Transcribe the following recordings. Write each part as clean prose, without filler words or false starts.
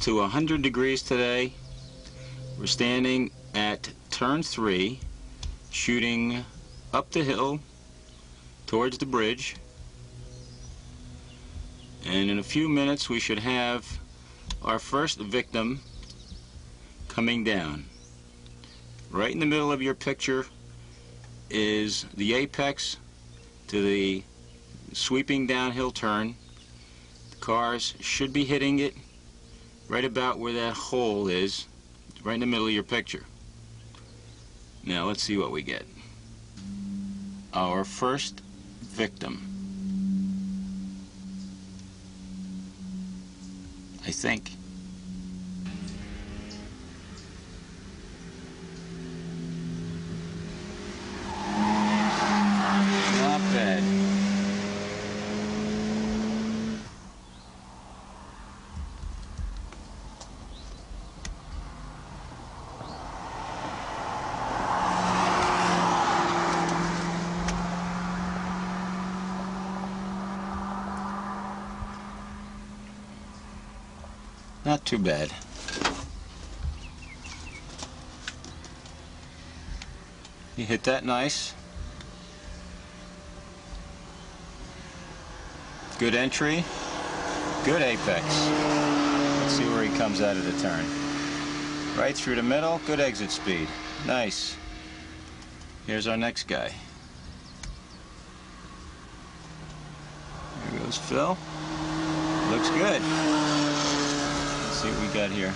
to 100 degrees today. We're standing at turn 3, shooting up the hill towards the bridge, and in a few minutes we should have our first victim coming down. Right in the middle of your picture is the apex to the sweeping downhill turn. The cars should be hitting it right about where that hole is, right in the middle of your picture. Now let's see what we get. Our first victim, I think. Not bad. Not too bad. He hit that nice. Good entry. Good apex. Let's see where he comes out of the turn. Right through the middle. Good exit speed. Nice. Here's our next guy. There goes Phil. Looks good. See what we got here.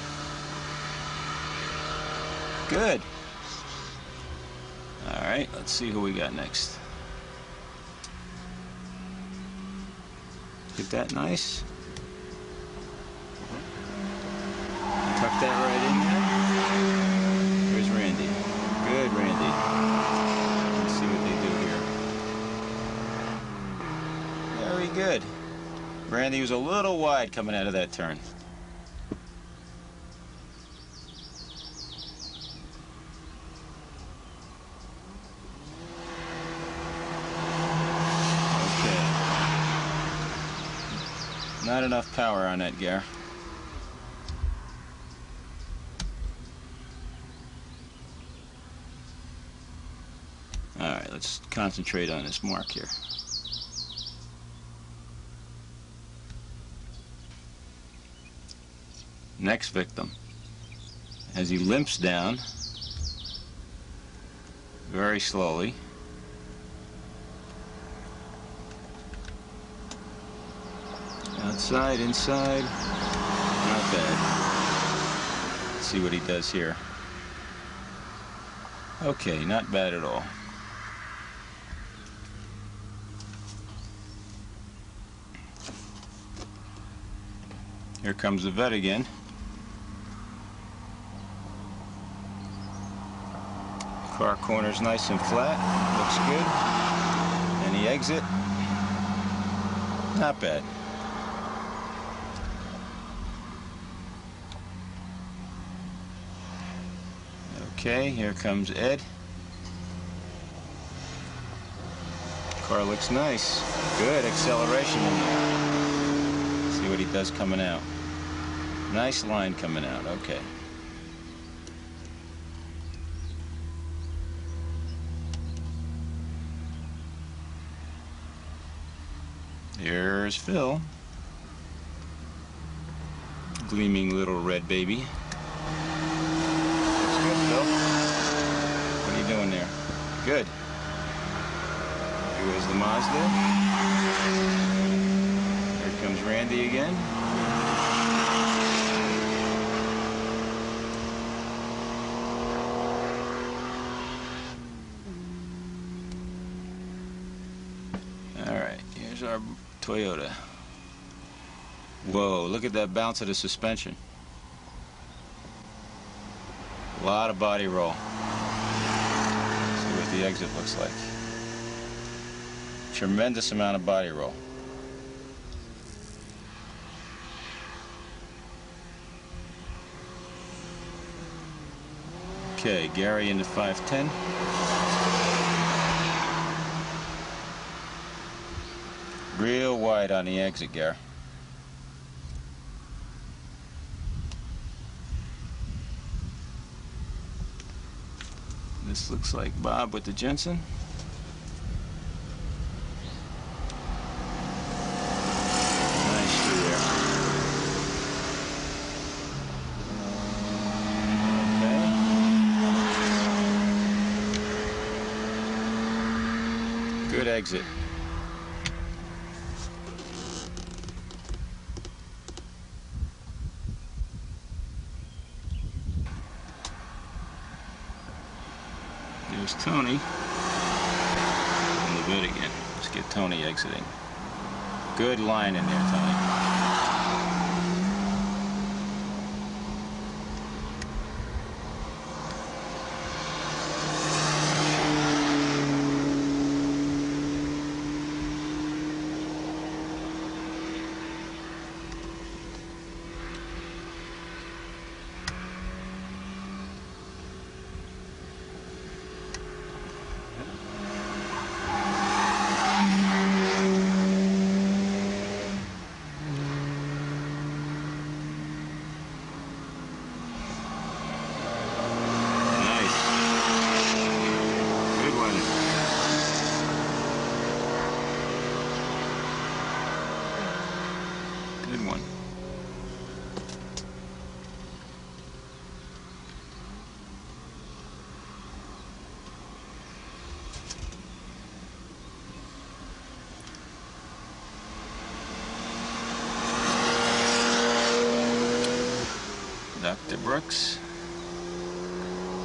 Good. All right, let's see who we got next. Get that nice. Tuck that right in there. Here's Randy. Good, Randy. Let's see what they do here. Very good. Randy was a little wide coming out of that turn. Not enough power on that gear. All right, let's concentrate on this mark here. Next victim, as he limps down very slowly. Outside, inside, not bad. Let's see what he does here. Okay, not bad at all. Here comes the vet again. Car corner's nice and flat, looks good. And the exit, not bad. Okay, here comes Ed. Car looks nice. Good acceleration in there. See what he does coming out. Nice line coming out, okay. Here's Phil. Gleaming little red baby. What are you doing there? Good. Here goes the Mazda. Here comes Randy again. All right, here's our Toyota. Whoa, look at that bounce of the suspension. A lot of body roll. See what the exit looks like. Tremendous amount of body roll. Okay, Gary into 510. Real wide on the exit, Gary. This looks like Bob with the Jensen. Nice through there. Okay. Good exit. There's Tony. And the vid again. Let's get Tony exiting. Good line in there, Tony. Good one. Dr. Brooks.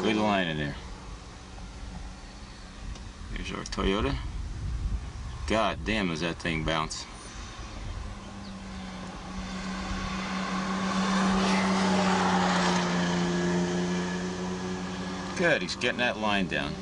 Good line in there. Here's our Toyota. God damn, does that thing bounce. Good, he's getting that line down.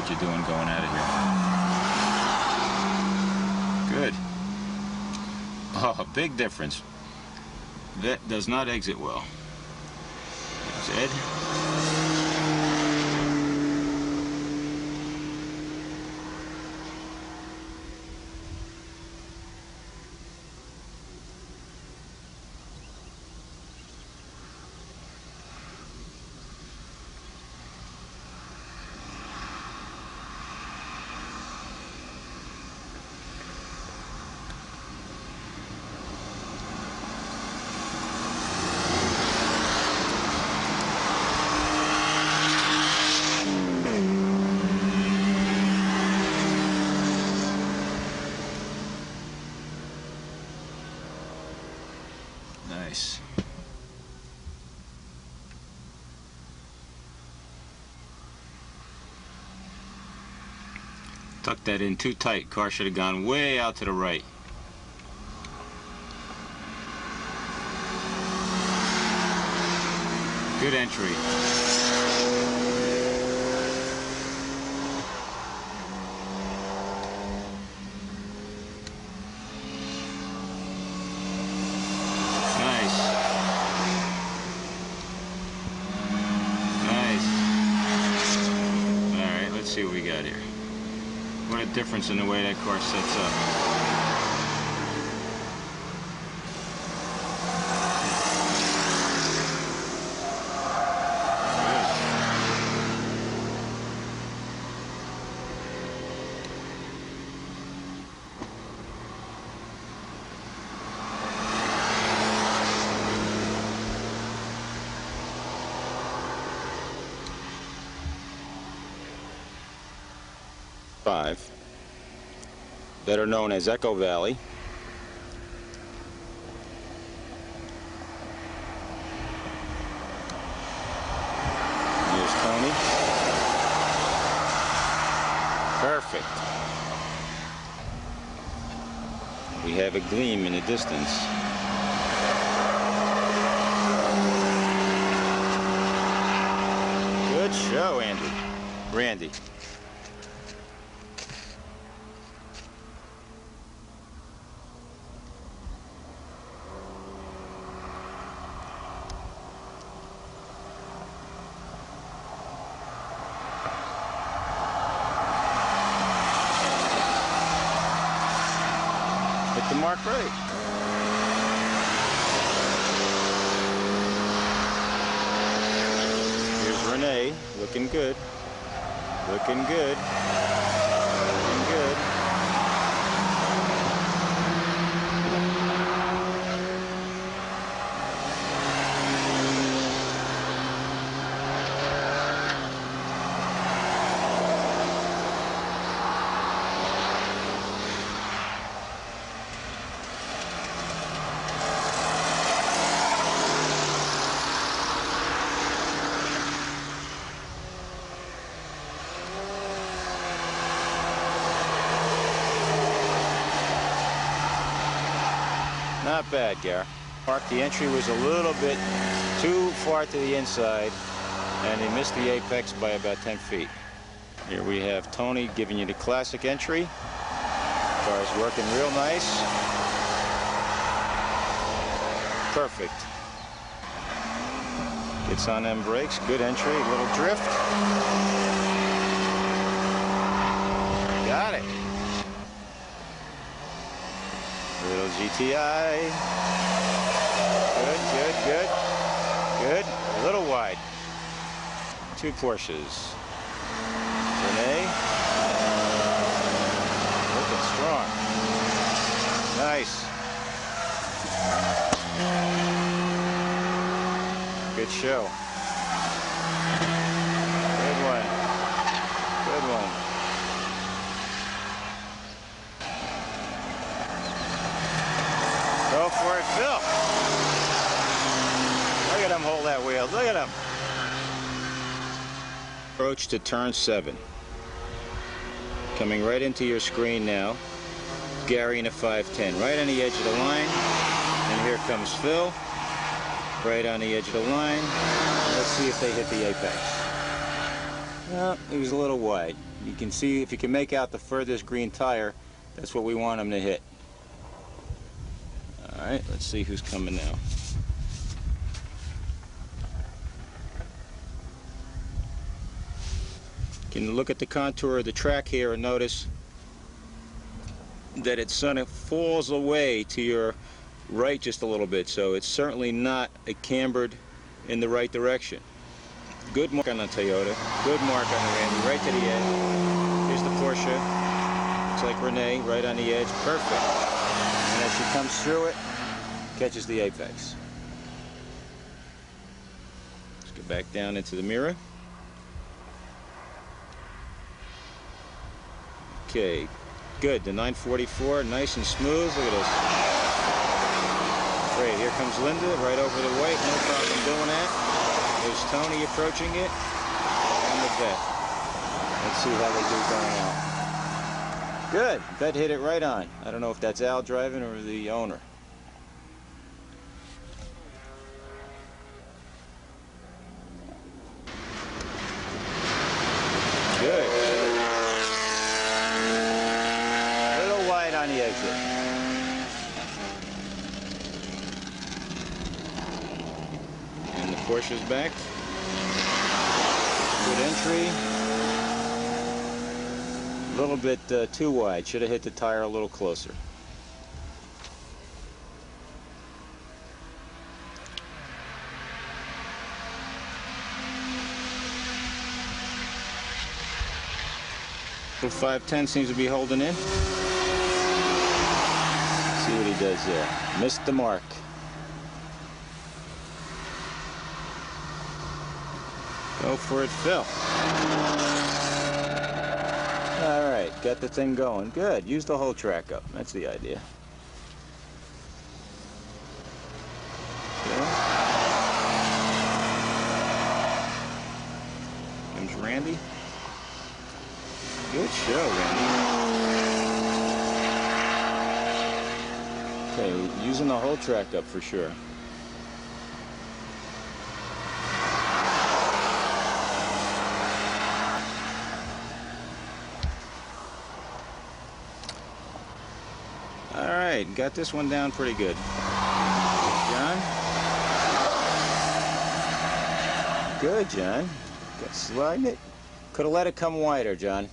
You're doing going out of here. Good. Oh, big difference. That does not exit well. There's Ed. Nice. Tucked that in too tight. Car should have gone way out to the right. Good entry. See what we got here. What a difference in the way that car sets up. Better known as Echo Valley. Perfect. We have a gleam in the distance. Good show, Randy. Hit the mark right. Here's Renee, looking good. Looking good. Looking good. Not bad, Gar. The entry was a little bit too far to the inside, and he missed the apex by about 10 feet. Here we have Tony giving you the classic entry. Car's working real nice. Perfect. Gets on them brakes. Good entry. Little drift. Got it. Little GTI. Good, good, good. Good. A little wide. Two Porsches. Renee. Looking strong. Nice. Good show. Good one. Good one. Go for it, Phil. Look at him hold that wheel. Look at him. Approach to turn 7. Coming right into your screen now. Gary in a 510. Right on the edge of the line. And here comes Phil. Right on the edge of the line. Let's see if they hit the apex. Well, he was a little wide. You can see, if you can make out the furthest green tire, that's what we want him to hit. Alright, let's see who's coming now. You can look at the contour of the track here and notice that it sort of falls away to your right just a little bit, so it's certainly not a cambered in the right direction. Good mark on the Toyota, good mark on the Randy, right to the edge. Here's the Porsche. Looks like Renee, right on the edge, perfect. And as she comes through it, catches the apex. Let's get back down into the mirror. Okay, good, the 944, nice and smooth, look at this. Great, here comes Linda, right over the white, no problem doing that. There's Tony approaching it, and the vet. Let's see how they do going out. Good, vet hit it right on. I don't know if that's Al driving or the owner. Good. On the exit. And the Porsche's back. Good entry. A little bit too wide. Should have hit the tire a little closer. The 510 seems to be holding in. See what he does there. Missed the mark. Go for it, Phil. All right, got the thing going. Good. Use the whole track up. That's the idea. Okay. Comes Randy. Good. Good show, Randy. Okay, using the whole track up for sure. All right, got this one down pretty good. John? Good, John. Got sliding it. Could have let it come wider, John.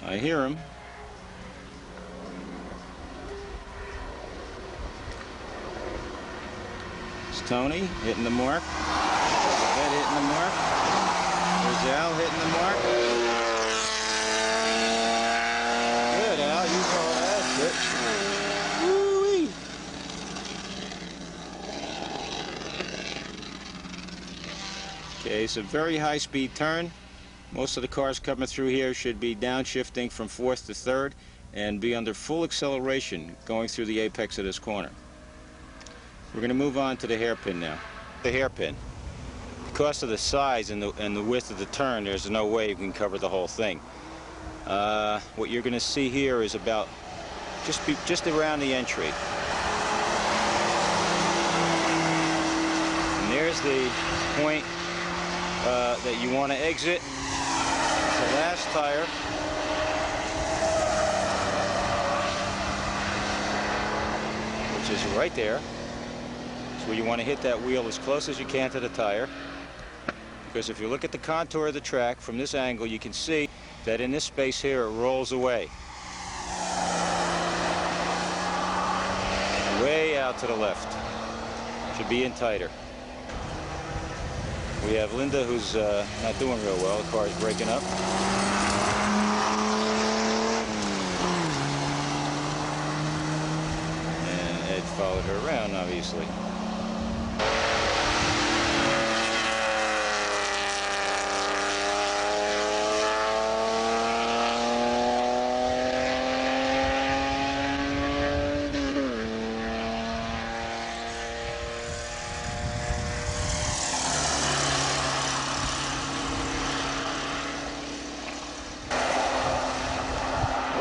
I hear him. It's Tony hitting the mark. Ed hitting the mark. There's Al hitting the mark. Good, Al. You call that. Good. Woo-wee. Okay, it's a very high-speed turn. Most of the cars coming through here should be downshifting from 4th to 3rd and be under full acceleration going through the apex of this corner. We're going to move on to the hairpin now. The hairpin. Because of the size and the width of the turn, there's no way you can cover the whole thing. What you're going to see here is about just around the entry. And there's the point that you want to exit. The last tire. Which is right there. So you want to hit that wheel as close as you can to the tire. Because if you look at the contour of the track from this angle, you can see that in this space here it rolls away. Way out to the left. Should be in tighter. We have Linda, who's not doing real well. The car is breaking up. And Ed followed her around, obviously.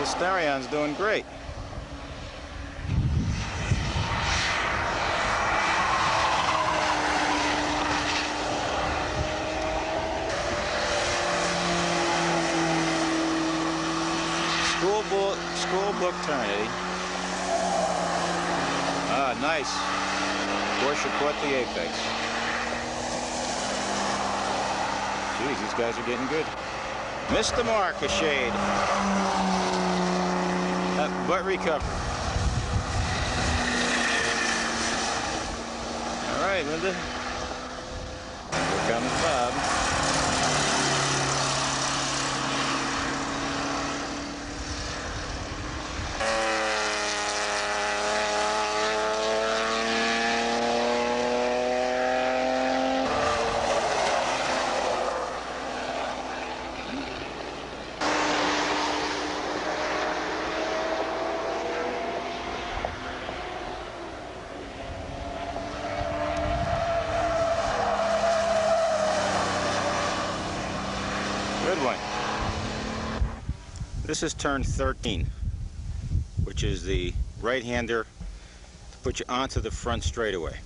Starion's doing great. School book turn, Eddie. Ah, nice. Porsche caught the apex. Jeez, these guys are getting good. Missed the mark, a shade. But recover. All right, Linda. Here comes Bob. Good one. This is turn 13, which is the right-hander to put you onto the front straightaway.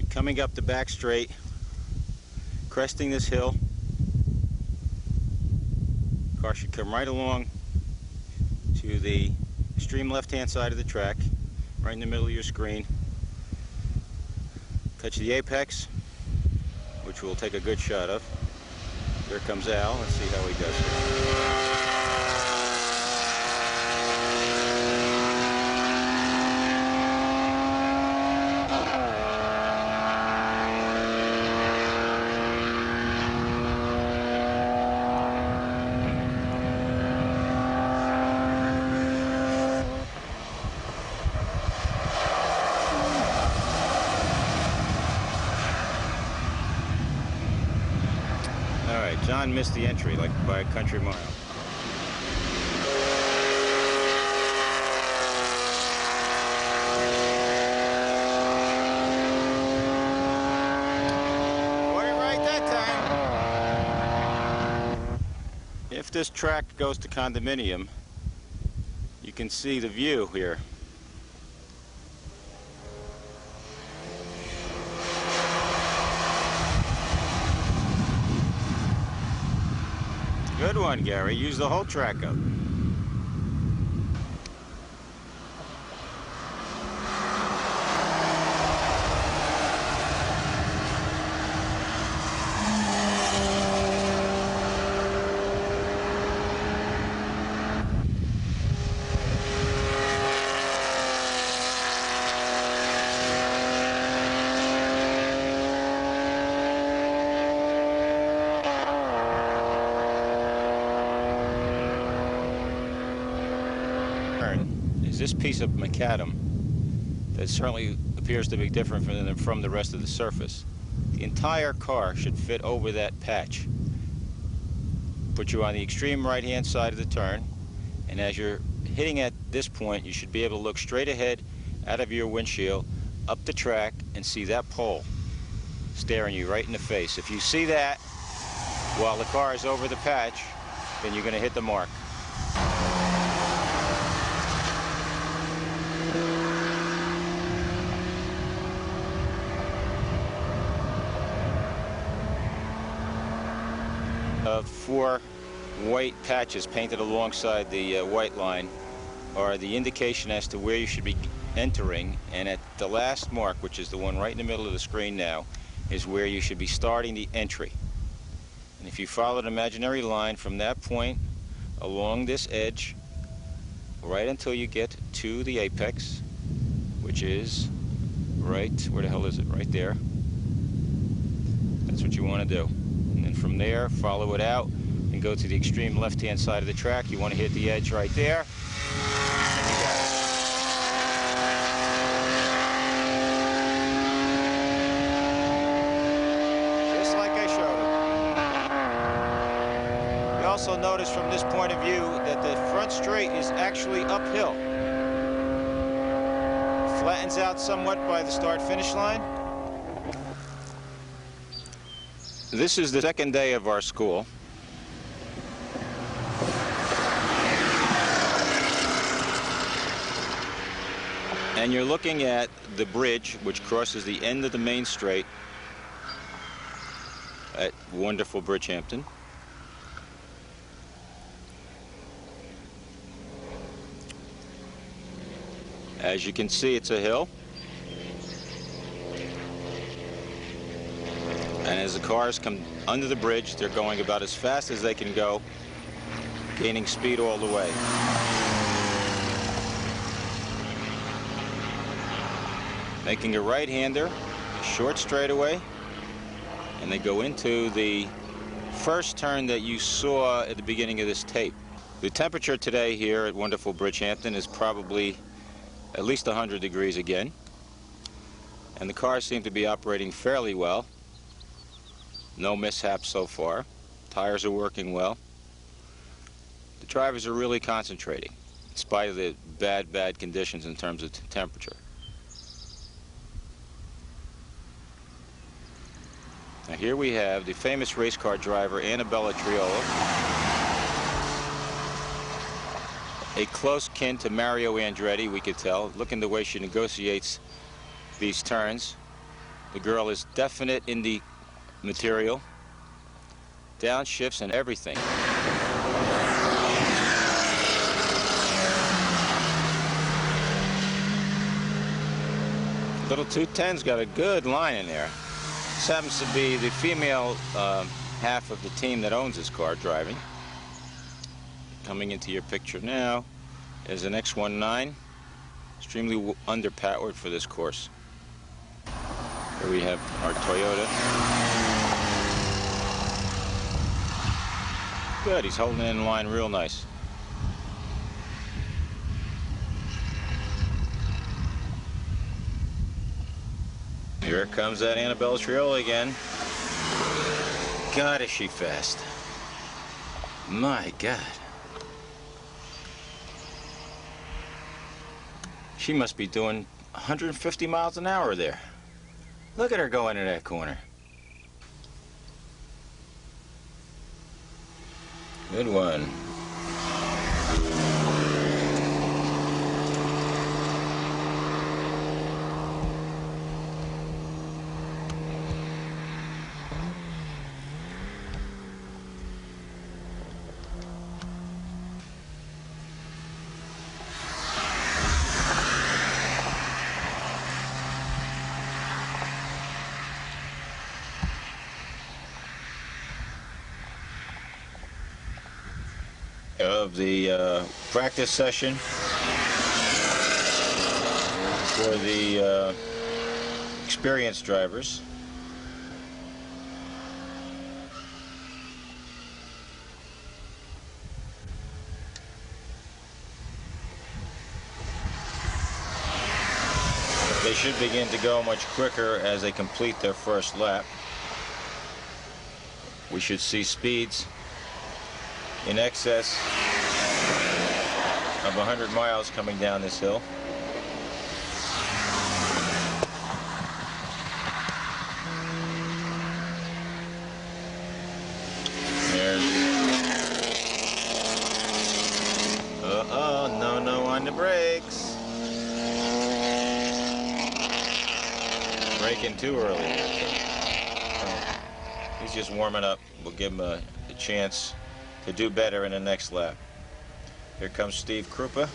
Coming up the back straight, cresting this hill. Car should come right along to the extreme left-hand side of the track, right in the middle of your screen. Touch the apex, which we'll take a good shot of. Here comes Al. Let's see how he does it. John missed the entry like by a country mile. If this track goes to condominium, you can see the view here. Good one, Gary. Use the whole track up. Is this piece of macadam that certainly appears to be different from the rest of the surface. The entire car should fit over that patch. Put you on the extreme right hand side of the turn, and as you're hitting at this point, you should be able to look straight ahead out of your windshield up the track and see that pole staring you right in the face. If you see that while the car is over the patch, then you're going to hit the mark. Four white patches painted alongside the white line are the indication as to where you should be entering, and at the last mark, which is the one right in the middle of the screen now, is where you should be starting the entry. And if you follow an imaginary line from that point along this edge right until you get to the apex, which is right, where the hell is it? Right there. That's what you want to do. And then from there, follow it out and go to the extreme left-hand side of the track. You want to hit the edge right there. And you got it. Just like I showed it. You also notice from this point of view that the front straight is actually uphill. Flattens out somewhat by the start-finish line. This is the second day of our school. And you're looking at the bridge which crosses the end of the main straight at wonderful Bridgehampton. As you can see, it's a hill. And as the cars come under the bridge, they're going about as fast as they can go, gaining speed all the way. Making a right-hander, a short straightaway, and they go into the first turn that you saw at the beginning of this tape. The temperature today here at wonderful Bridgehampton is probably at least 100 degrees again, and the cars seem to be operating fairly well. No mishaps so far. Tires are working well. The drivers are really concentrating, in spite of the bad conditions in terms of temperature. Now here we have the famous race car driver Annabella Triola, a close kin to Mario Andretti, we could tell. Looking the way she negotiates these turns. The girl is definite in the material, downshifts and everything. Little 210's got a good line in there. This happens to be the female half of the team that owns this car driving. Coming into your picture now is an X19, extremely underpowered for this course. Here we have our Toyota. Good, he's holding it in line real nice. Here comes that Annabella Triola again. God, is she fast. My God. She must be doing 150 miles an hour there. Look at her go into that corner. Good one. Of the practice session for the experienced drivers. They should begin to go much quicker as they complete their first lap. We should see speeds in excess of 100 miles coming down this hill. There's... Uh-oh, no on the brakes. Braking too early. Oh, he's just warming up. We'll give him a chance to do better in the next lap. Here comes Steve Krupa.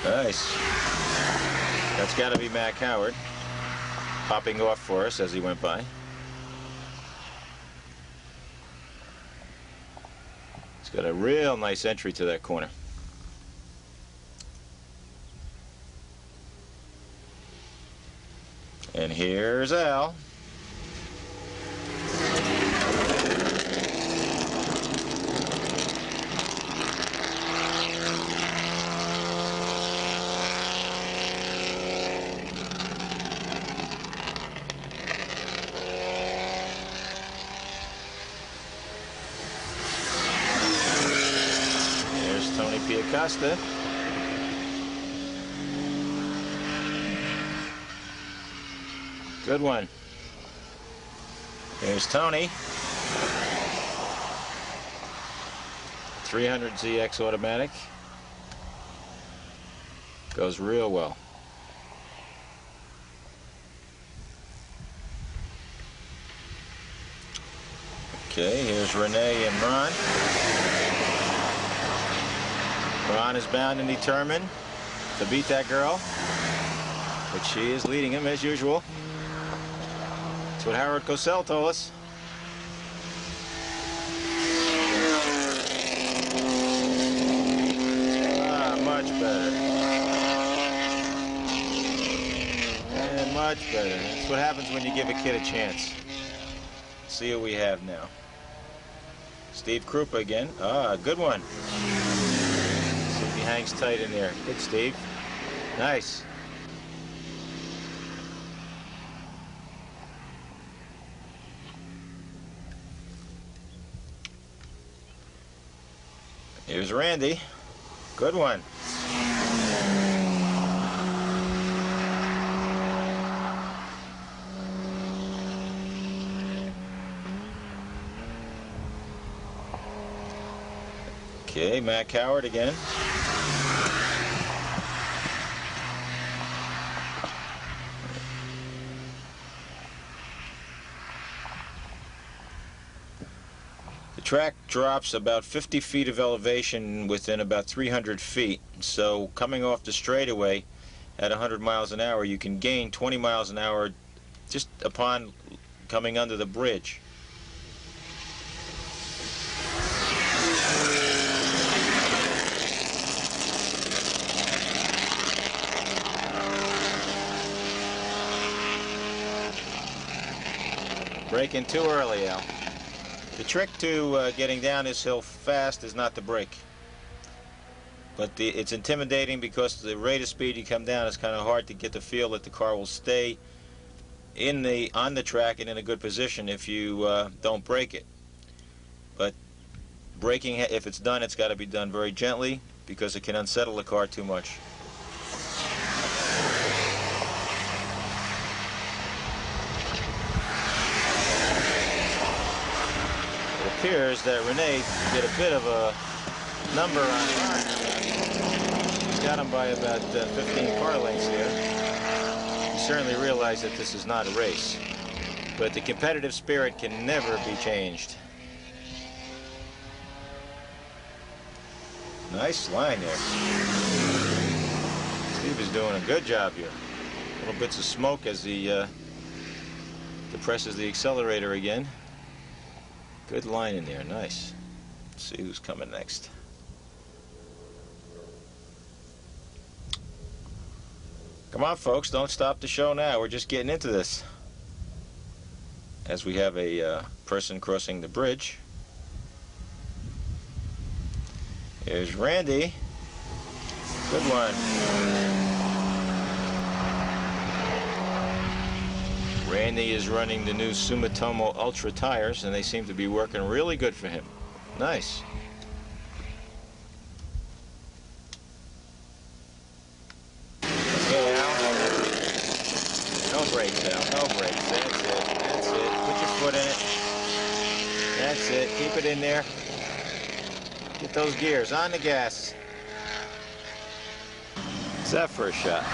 Nice. That's got to be Mac Howard popping off for us as he went by. He's got a real nice entry to that corner. And here's Al. Costa. Good one. Here's Tony. 300 ZX automatic. Goes real well. Okay, here's Renee and Ron. Ron is bound and determined to beat that girl, but she is leading him as usual. That's what Howard Cosell told us. Much better. And much better. That's what happens when you give a kid a chance. Let's see what we have now. Steve Krupa again. Good one. He hangs tight in there. Good, Steve. Nice. Here's Randy. Good one. Okay, Mac Howard again. The track drops about 50 feet of elevation within about 300 feet. So coming off the straightaway at 100 miles an hour, you can gain 20 miles an hour just upon coming under the bridge. Braking too early, Al. The trick to getting down this hill fast is not to brake. But it's intimidating because the rate of speed you come down is kind of hard to get the feel that the car will stay on the track and in a good position if you don't brake it. But braking, if it's done, it's got to be done very gently because it can unsettle the car too much. It appears that Renee did a bit of a number on Ron. He's got him by about 15 car lengths here. He certainly realized that this is not a race, but the competitive spirit can never be changed. Nice line there. Steve is doing a good job here. Little bits of smoke as he depresses the accelerator again. Good line in there, nice. Let's see who's coming next. Come on, folks, don't stop the show now. We're just getting into this. As we have a person crossing the bridge. Here's Randy. Good one. Randy is running the new Sumitomo Ultra tires, and they seem to be working really good for him. Nice. Okay, Al. No brakes, Al. No brakes. That's it. That's it. Put your foot in it. That's it. Keep it in there. Get those gears on the gas. What's that for a shot?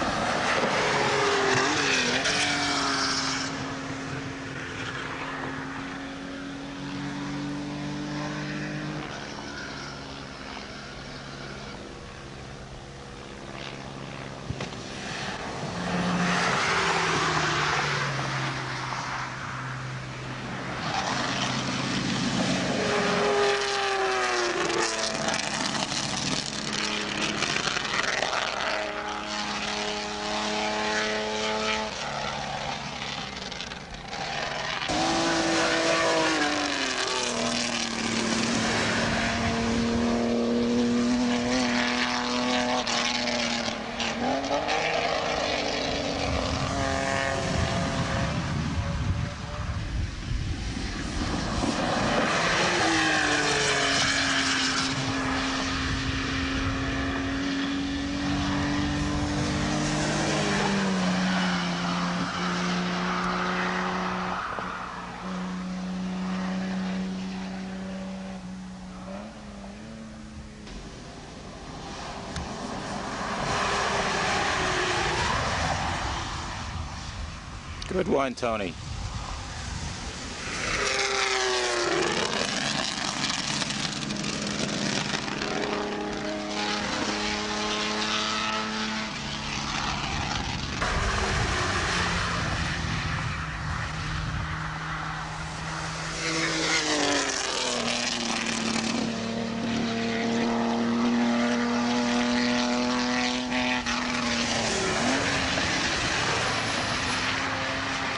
Good one, Tony.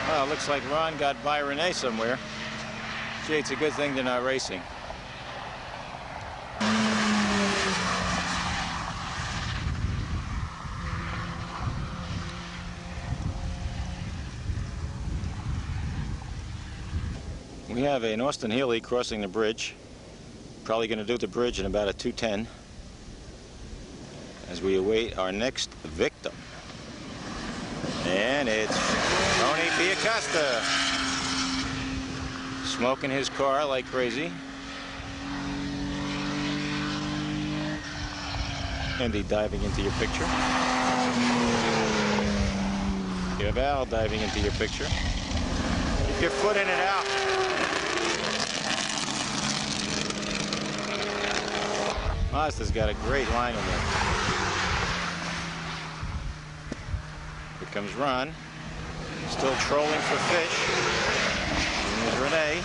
Well, it looks like Ron got by Renee somewhere. Gee, it's a good thing they're not racing. We have an Austin Healey crossing the bridge. Probably going to do the bridge in about a 2:10 as we await our next victim. And it's Tony Piacosta, smoking his car like crazy. Andy diving into your picture. You have Al diving into your picture. Keep your foot in it, Al. Mazda's got a great line in there. Here comes Ron. Still trolling for fish. And there's Renee.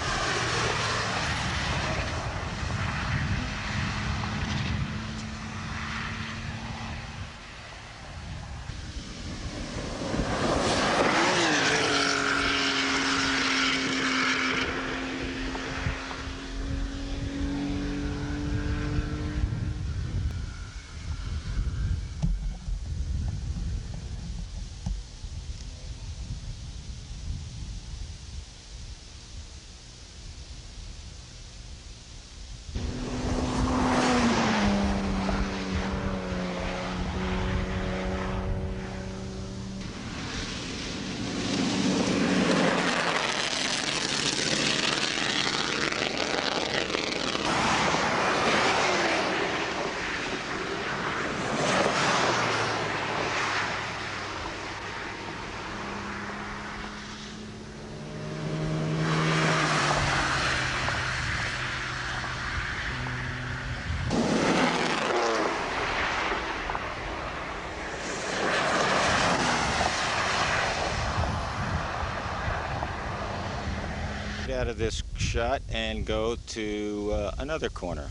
out of this shot and go to another corner.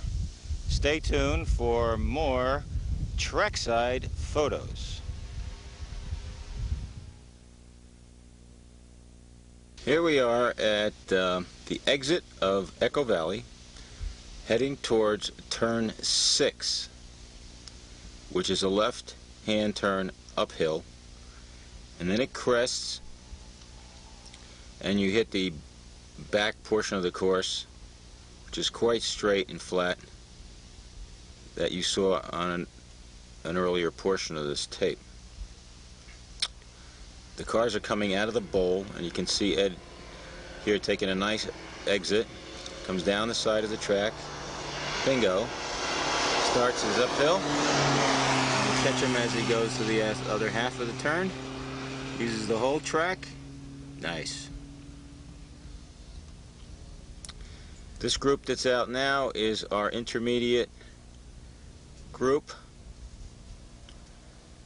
Stay tuned for more trackside photos. Here we are at the exit of Echo Valley, heading towards turn 6, which is a left-hand turn uphill, and then it crests and you hit the back portion of the course, which is quite straight and flat, that you saw on an earlier portion of this tape. The cars are coming out of the bowl, and you can see Ed here taking a nice exit. Comes down the side of the track. Bingo. Starts his uphill. You catch him as he goes to the other half of the turn. Uses the whole track. Nice. This group that's out now is our intermediate group.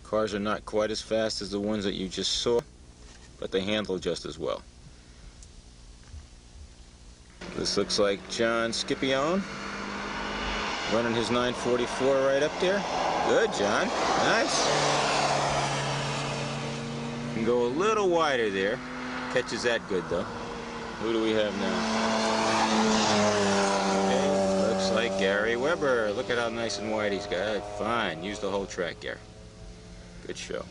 Cars are not quite as fast as the ones that you just saw, but they handle just as well. This looks like John Scipione running his 944 right up there. Good, John. Nice. You can go a little wider there. Catches that good, though. Who do we have now? Okay, looks like Gary Weber. Look at how nice and wide he's got. Fine. Use the whole track, Gary. Good show.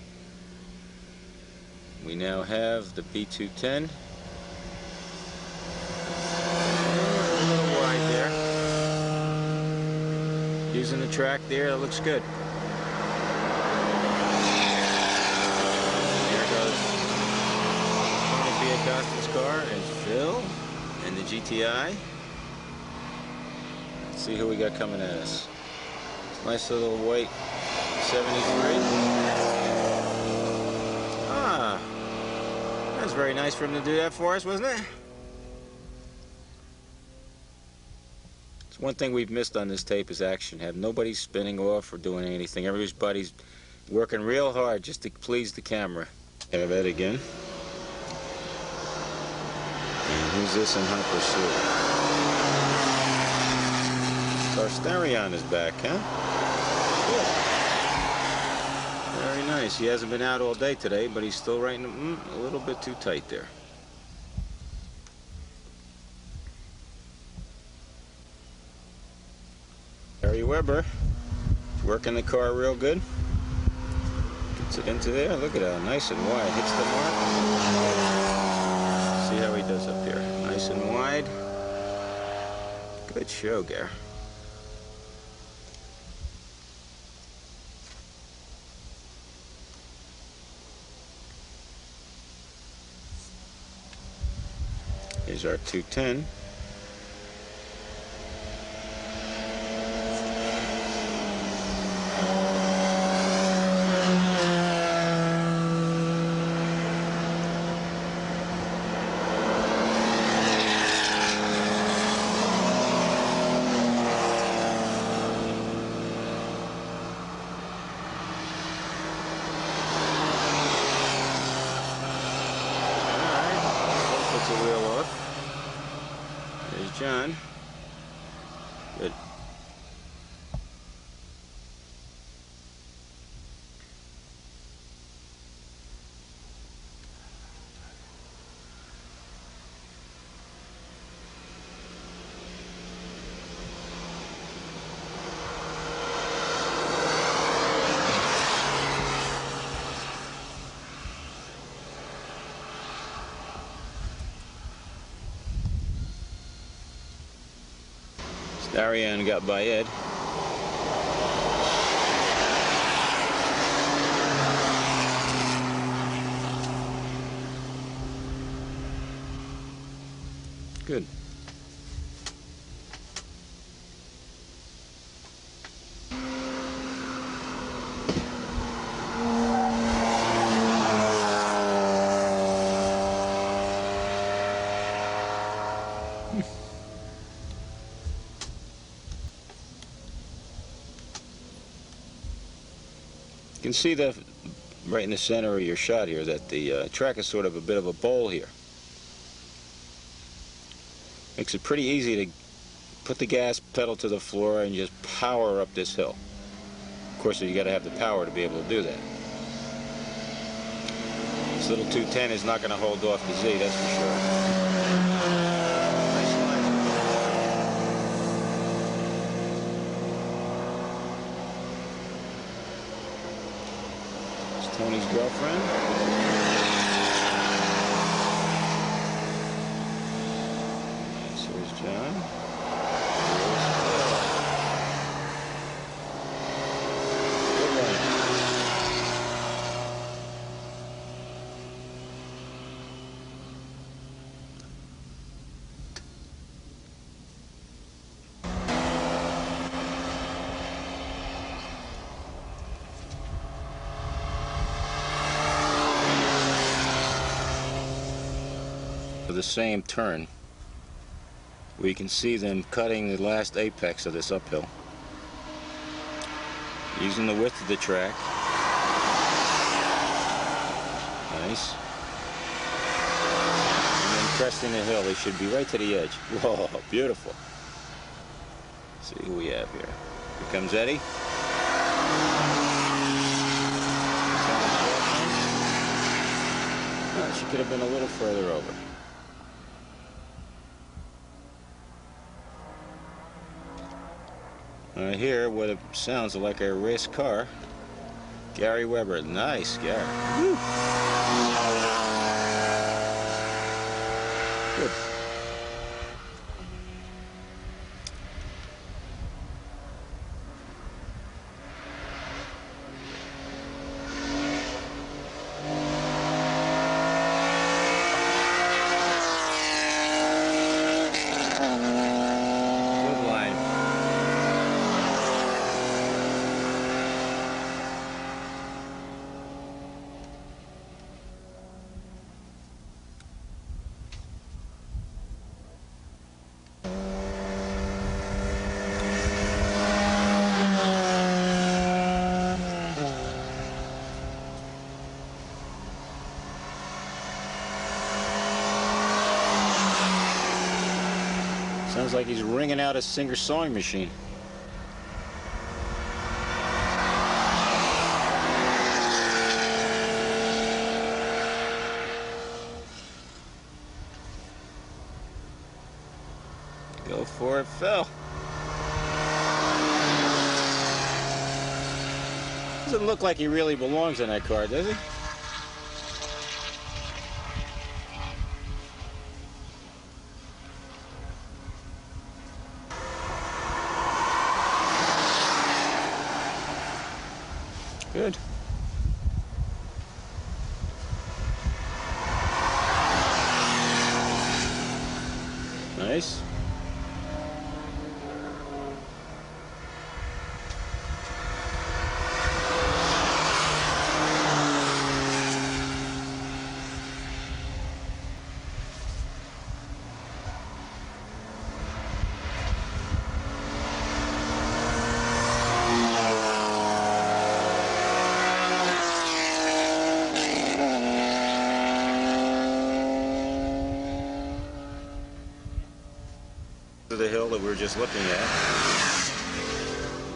We now have the B210. A little wide there. Using the track there, that looks good. There goes Tony Biacosta's car and Phil and the GTI. Let's see who we got coming at us. Nice little white 73. That's very nice for him to do that for us, wasn't it? It's one thing we've missed on this tape is action. Have nobody spinning off or doing anything. Everybody's working real hard just to please the camera. Have that again. And who's this in hot pursuit? Our Starion is back, huh? Good. Very nice. He hasn't been out all day today, but he's still right in a little bit too tight there. Gary Weber working the car real good. Gets it into there. Look at how nice and wide. Hits the mark. See how he does up here. Nice and wide. Good show, Gary. Here's our 210. Puts the wheel off. There's John. Good. Ariane got by Ed. Good. You can see that right in the center of your shot here that the track is sort of a bit of a bowl here. Makes it pretty easy to put the gas pedal to the floor and just power up this hill. Of course, you got to have the power to be able to do that. This little 210 is not going to hold off the Z, that's for sure. Nice line. It's Tony's girlfriend. Here's John. The same turn, we can see them cutting the last apex of this uphill using the width of the track. Nice. And then cresting the hill, they should be right to the edge. Whoa, beautiful. Let's see who we have here. Here comes Eddie. Oh, she could have been a little further over. Here, what it sounds like a race car. Gary Weber. Nice, Gary. Woo. Good. Sounds like he's wringing out a Singer sewing machine. Go for it, Phil. Doesn't look like he really belongs in that car, does he? Good. Nice. The hill that we were just looking at.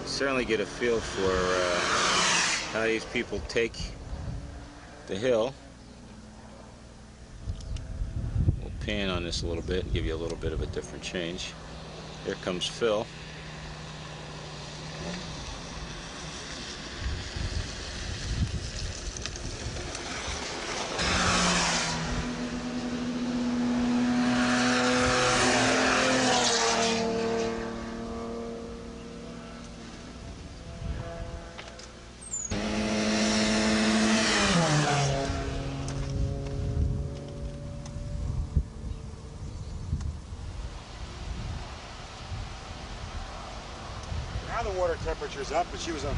Certainly get a feel for how these people take the hill. We'll pan on this a little bit and give you a little bit of a different change. Here comes Phil. Now the water temperature's up, but she was okay.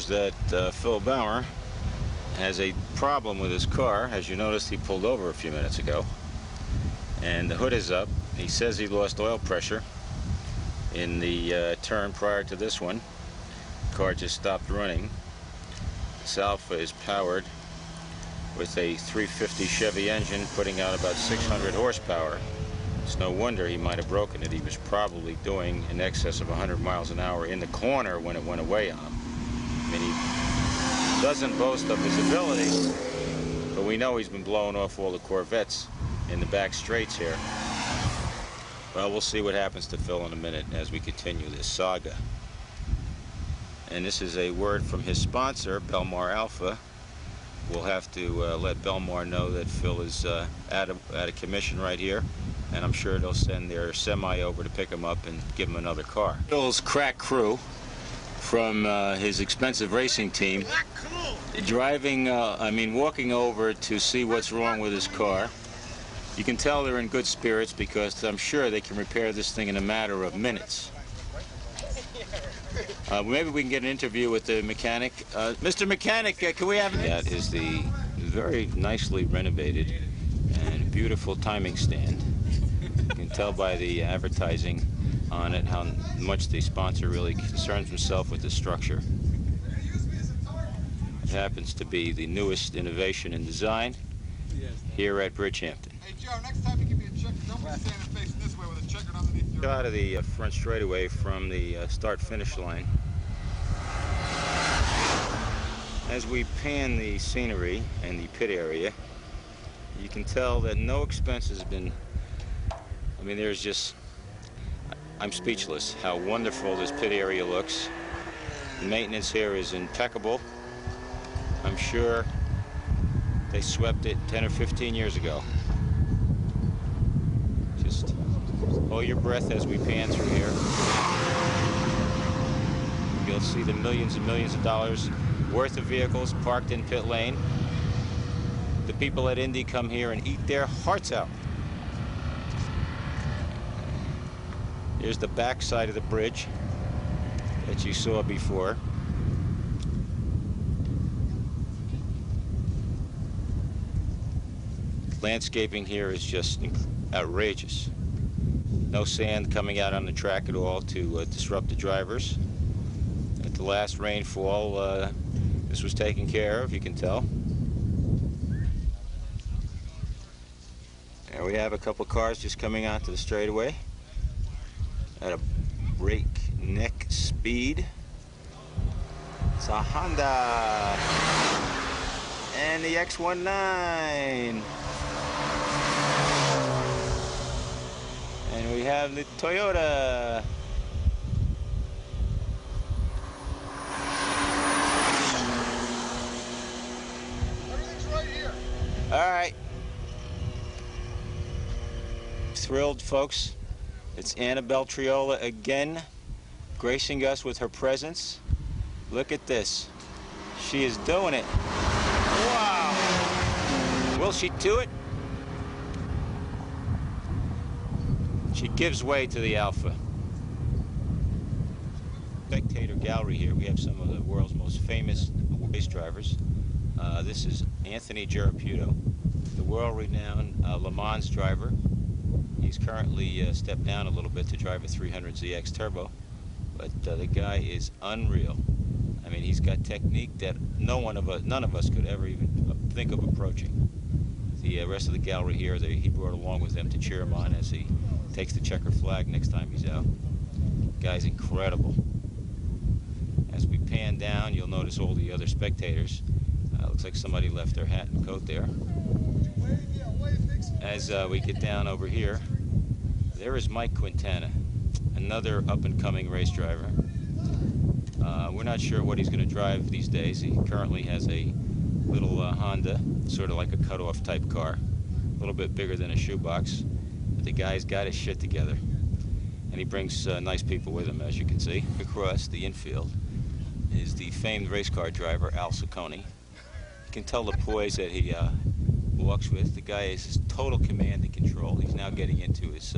That Phil Bauer has a problem with his car. As you noticed, he pulled over a few minutes ago, and the hood is up. He says he lost oil pressure in the turn prior to this one. The car just stopped running. This Alpha is powered with a 350 Chevy engine, putting out about 600 horsepower. It's no wonder he might have broken it. He was probably doing in excess of 100 miles an hour in the corner when it went away on him. I mean, he doesn't boast of his ability, but we know he's been blowing off all the Corvettes in the back straights here. Well, we'll see what happens to Phil in a minute as we continue this saga. And this is a word from his sponsor, Belmar Alpha. We'll have to let Belmar know that Phil is out of commission right here, and I'm sure they'll send their semi over to pick him up and give him another car. Phil's crack crew from his expensive racing team, driving, walking over to see what's wrong with his car. You can tell they're in good spirits because I'm sure they can repair this thing in a matter of minutes. Maybe we can get an interview with the mechanic. Mr. Mechanic, can we have... That is the very nicely renovated and beautiful timing stand. You can tell by the advertising on it how much the sponsor really concerns himself with the structure. It happens to be the newest innovation in design here at Bridgehampton. Hey Joe, next time you give me a check, don't be standing facing this way with a checker underneath your... Out of the front straightaway from the start-finish line. As we pan the scenery and the pit area, you can tell that no expense has been... I mean, there's just... I'm speechless how wonderful this pit area looks. The maintenance here is impeccable. I'm sure they swept it 10 or 15 years ago. Just hold your breath as we pan through here. You'll see the millions and millions of dollars worth of vehicles parked in pit lane. The people at Indy come here and eat their hearts out. Here's the back side of the bridge that you saw before. Landscaping here is just outrageous. No sand coming out on the track at all to disrupt the drivers. At the last rainfall, this was taken care of, you can tell. There we have a couple cars just coming onto the straightaway at a breakneck speed. It's a Honda and the X19. And we have the Toyota. Everything's right here. All right. Thrilled, folks. It's Annabelle Triola again, gracing us with her presence. Look at this. She is doing it. Wow. Will she do it? She gives way to the Alpha. Spectator gallery here. We have some of the world's most famous race drivers. This is Anthony Giraputo, the world-renowned Le Mans driver. He's currently stepped down a little bit to drive a 300ZX Turbo, but the guy is unreal. I mean, he's got technique that none of us could ever even think of approaching. The rest of the gallery here, he brought along with him to cheer him on as he takes the checker flag next time he's out. The guy's incredible. As we pan down, you'll notice all the other spectators. Looks like somebody left their hat and coat there. As we get down over here, there is Mike Quintana, another up-and-coming race driver. We're not sure what he's going to drive these days. He currently has a little Honda, sort of like a cutoff type car, a little bit bigger than a shoebox. But the guy's got his shit together, and he brings nice people with him, as you can see. Across the infield is the famed race car driver, Al Ciccone. You can tell the poise that he walks with. The guy is total command and control. He's now getting into his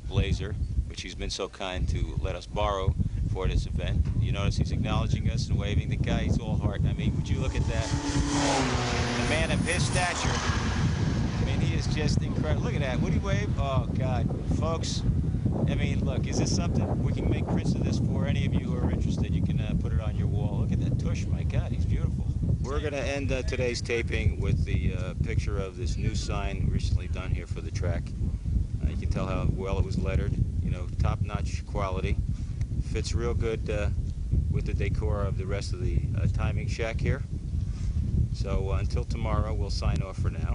Blazer, which he's been so kind to let us borrow for this event. You notice he's acknowledging us and waving. The guy, he's all heart. I mean, would you look at that? A man of his stature. I mean, he is just incredible. Look at that. Would he wave? Oh, God. Folks, I mean, look, is this something? We can make prints of this for any of you who are interested. You can put it on your wall. Look at that tush. My God, he's beautiful. We're going to end today's taping with the picture of this new sign recently done here for the track. You can tell how well it was lettered. You know, top-notch quality. Fits real good with the decor of the rest of the timing shack here. So until tomorrow, we'll sign off for now.